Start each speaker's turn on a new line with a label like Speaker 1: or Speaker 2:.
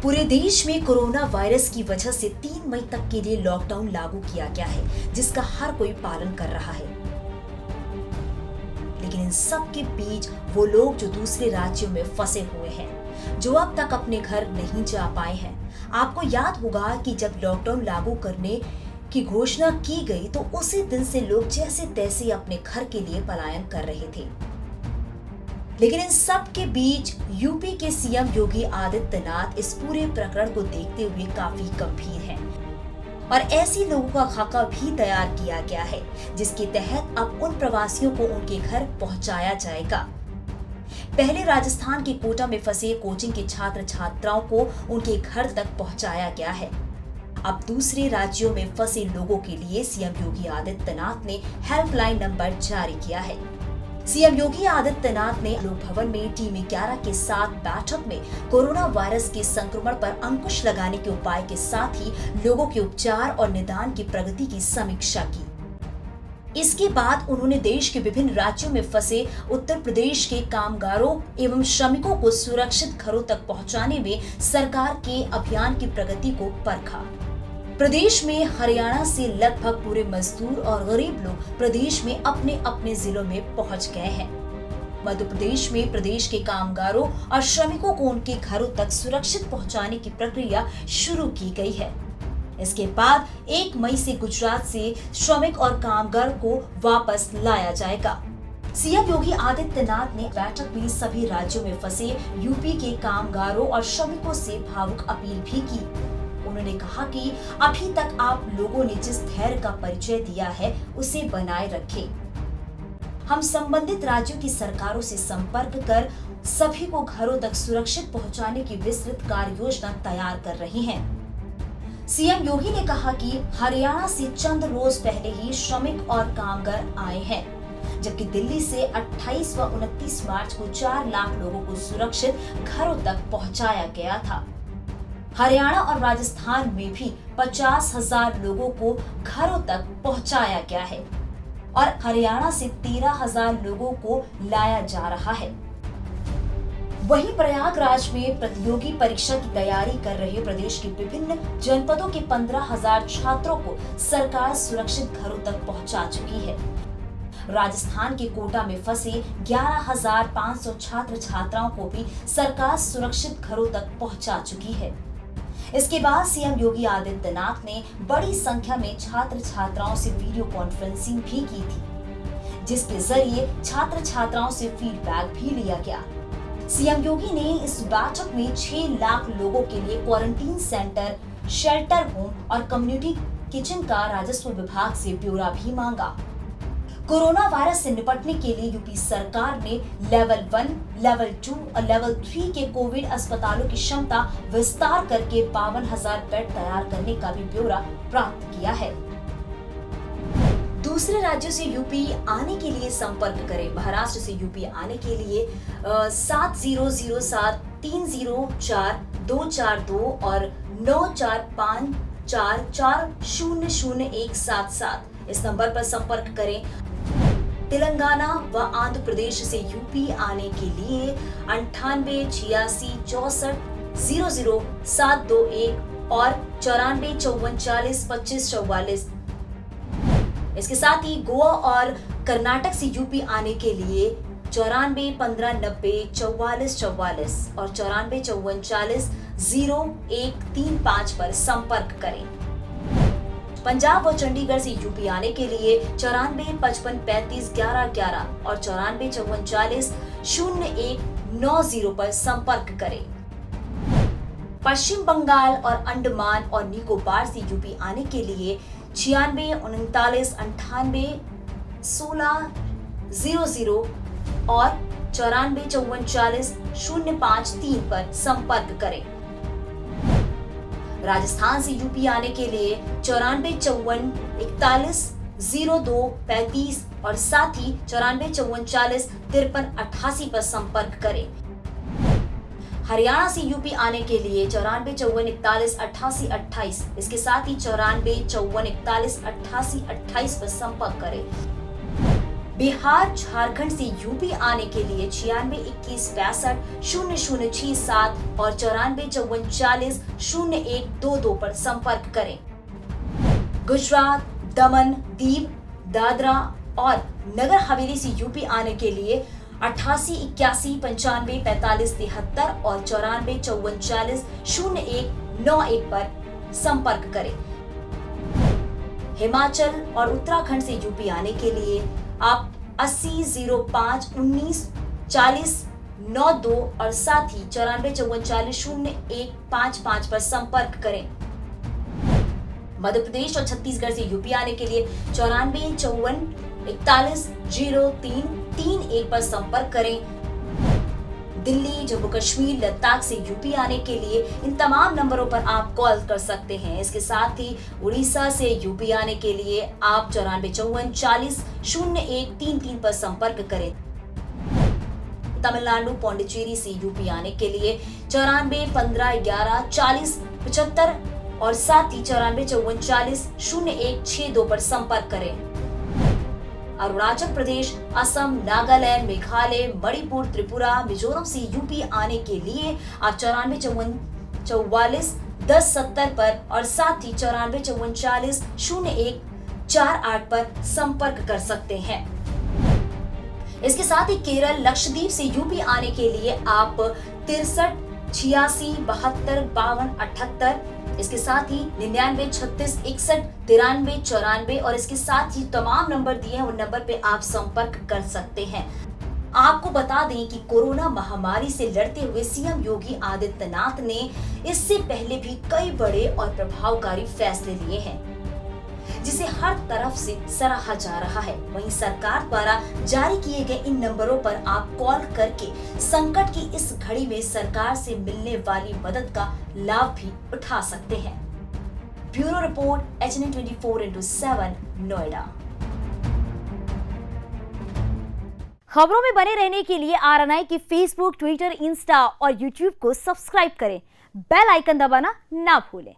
Speaker 1: पूरे देश में कोरोना वायरस की वजह से 3 मई तक के लिए लॉकडाउन लागू किया गया है, जिसका हर कोई पालन कर रहा है। लेकिन इन सब के बीच वो लोग जो दूसरे राज्यों में फंसे हुए हैं, जो अब तक अपने घर नहीं जा पाए हैं। आपको याद होगा कि जब लॉकडाउन लागू करने की घोषणा की गई तो उसी दिन से लोग जैसे तैसे अपने घर के लिए पलायन कर रहे थे। लेकिन इन सब के बीच यूपी के सीएम योगी आदित्यनाथ इस पूरे प्रकरण को देखते हुए काफी गंभीर हैं और ऐसे लोगों का खाका भी तैयार किया गया है, जिसके तहत अब उन प्रवासियों को उनके घर पहुंचाया जाएगा। पहले राजस्थान के कोटा में फंसे कोचिंग के छात्र छात्राओं को उनके घर तक पहुंचाया गया है। अब दूसरे राज्यों में फंसे लोगों के लिए सीएम योगी आदित्यनाथ ने हेल्पलाइन नंबर जारी किया है। सीएम योगी आदित्यनाथ ने लोक भवन में टीम 11 के साथ बैठक में कोरोना वायरस के संक्रमण पर अंकुश लगाने के उपाय के साथ ही लोगों के उपचार और निदान की प्रगति की समीक्षा की। इसके बाद उन्होंने देश के विभिन्न राज्यों में फंसे उत्तर प्रदेश के कामगारों एवं श्रमिकों को सुरक्षित घरों तक पहुंचाने में सरकार के अभियान की प्रगति को परखा। प्रदेश में हरियाणा से लगभग पूरे मजदूर और गरीब लोग प्रदेश में अपने अपने जिलों में पहुंच गए हैं। मध्य प्रदेश में प्रदेश के कामगारों और श्रमिकों को उनके घरों तक सुरक्षित पहुंचाने की प्रक्रिया शुरू की गई है। इसके बाद 1 मई से गुजरात से श्रमिक और कामगार को वापस लाया जाएगा। सीएम योगी आदित्यनाथ ने बैठक में सभी राज्यों में फंसे यूपी के कामगारों और श्रमिकों से भावुक अपील भी की। उन्होंने कहा कि अभी तक आप लोगों ने जिस धैर्य का परिचय दिया है उसे बनाए रखें। हम संबंधित राज्यों की सरकारों से संपर्क कर सभी को घरों तक सुरक्षित पहुंचाने की विस्तृत कार्य योजना तैयार कर रहे हैं। सीएम योगी ने कहा कि हरियाणा से चंद रोज पहले ही श्रमिक और कामगार आए हैं, जबकि दिल्ली से 28 व 29 मार्च को 4 लाख लोगों को सुरक्षित घरों तक पहुंचाया गया था। हरियाणा और राजस्थान में भी 50,000 लोगों को घरों तक पहुंचाया गया है और हरियाणा से 13,000 लोगों को लाया जा रहा है। वहीं प्रयागराज में प्रतियोगी परीक्षा की तैयारी कर रहे प्रदेश के विभिन्न जनपदों के 15,000 छात्रों को सरकार सुरक्षित घरों तक पहुंचा चुकी है। राजस्थान के कोटा में फंसे 11,500 छात्र छात्राओं को भी सरकार सुरक्षित घरों तक पहुंचा चुकी है। इसके बाद सीएम योगी आदित्यनाथ ने बड़ी संख्या में छात्र छात्राओं से वीडियो कॉन्फ्रेंसिंग भी की थी, जिसके जरिए छात्र छात्राओं से फीडबैक भी लिया गया। सीएम योगी ने इस बैठक में 6 लाख लोगों के लिए क्वारंटीन सेंटर, शेल्टर होम और कम्युनिटी किचन का राजस्व विभाग से ब्यौरा भी मांगा। कोरोना वायरस से निपटने के लिए यूपी सरकार ने लेवल 1, लेवल 2 और लेवल 3 के कोविड अस्पतालों की क्षमता विस्तार करके 52,000 बेड तैयार करने का भी ब्यौरा प्राप्त किया है। दूसरे राज्यों से यूपी आने के लिए संपर्क करें। महाराष्ट्र से यूपी आने के लिए 7007 304 242 और 9454400177 इस नंबर पर संपर्क करें। तेलंगाना व आंध्र प्रदेश से यूपी आने के लिए 98 86 64 00 721 और 94 54 40 25 44। इसके साथ ही गोवा और कर्नाटक से यूपी आने के लिए 94 15 90 44 44 और 94 54 40 0135 पर संपर्क करें। पंजाब व चंडीगढ़ से यूपी आने के लिए 94 55 35 11 11 और 94 54 40 0190 पर संपर्क करें। पश्चिम बंगाल और अंडमान और निकोबार से यूपी आने के लिए 96 39 98 16 00 और 94 54 40 053 पर संपर्क करें। राजस्थान से यूपी आने के लिए 94 54 41 02 35 और साथ ही 94 54 40 53 88 पर संपर्क करें। हरियाणा से यूपी आने के लिए 94 54 41 88 28, इसके साथ ही 94 54 41 88 28 पर संपर्क करें। बिहार झारखंड से यूपी आने के लिए 9621620067 और 9454400122 पर संपर्क करें। गुजरात, दमन, दीव, दादरा और नगर हवेली से यूपी आने के लिए 8881954573 और 9454400191 पर संपर्क करें। हिमाचल और उत्तराखंड से यूपी आने के लिए आप 8005194092 और साथ ही 9454400155 पर संपर्क करें। मध्य प्रदेश और छत्तीसगढ़ से यूपी आने के लिए 9454410331 पर संपर्क करें। दिल्ली, जम्मू कश्मीर, लद्दाख से यूपी आने के लिए इन तमाम नंबरों पर आप कॉल कर सकते हैं। इसके साथ ही उड़ीसा से यूपी आने के लिए आप 9454400133 पर संपर्क करें। तमिलनाडु, पौंडीचेरी से यूपी आने के लिए 9415114075 और साथ ही 9454400162 पर संपर्क करें। अरुणाचल प्रदेश, असम, नागालैंड, मेघालय, मणिपुर, त्रिपुरा, मिजोरम से यूपी आने के लिए आप 9454411070 पर और साथ ही 9454400148 पर संपर्क कर सकते हैं। इसके साथ ही केरल, लक्षद्वीप से यूपी आने के लिए आप 6386725278, इसके साथ ही 9936619394 और इसके साथ ही तमाम नंबर दिए हैं, उन नंबर पे आप संपर्क कर सकते हैं। आपको बता दें कि कोरोना महामारी से लड़ते हुए सीएम योगी आदित्यनाथ ने इससे पहले भी कई बड़े और प्रभावकारी फैसले लिए हैं, जिसे हर तरफ से सराहा जा रहा है। वहीं सरकार द्वारा जारी किए गए इन नंबरों पर आप कॉल करके संकट की इस घड़ी में सरकार से मिलने वाली मदद का लाभ भी उठा सकते हैं। Bureau report, HN 24/7 Noida.
Speaker 2: खबरों में बने रहने के लिए RNI की फेसबुक, ट्विटर, इंस्टा और यूट्यूब को सब्सक्राइब करें। बेल आइकन दबाना ना भूलें।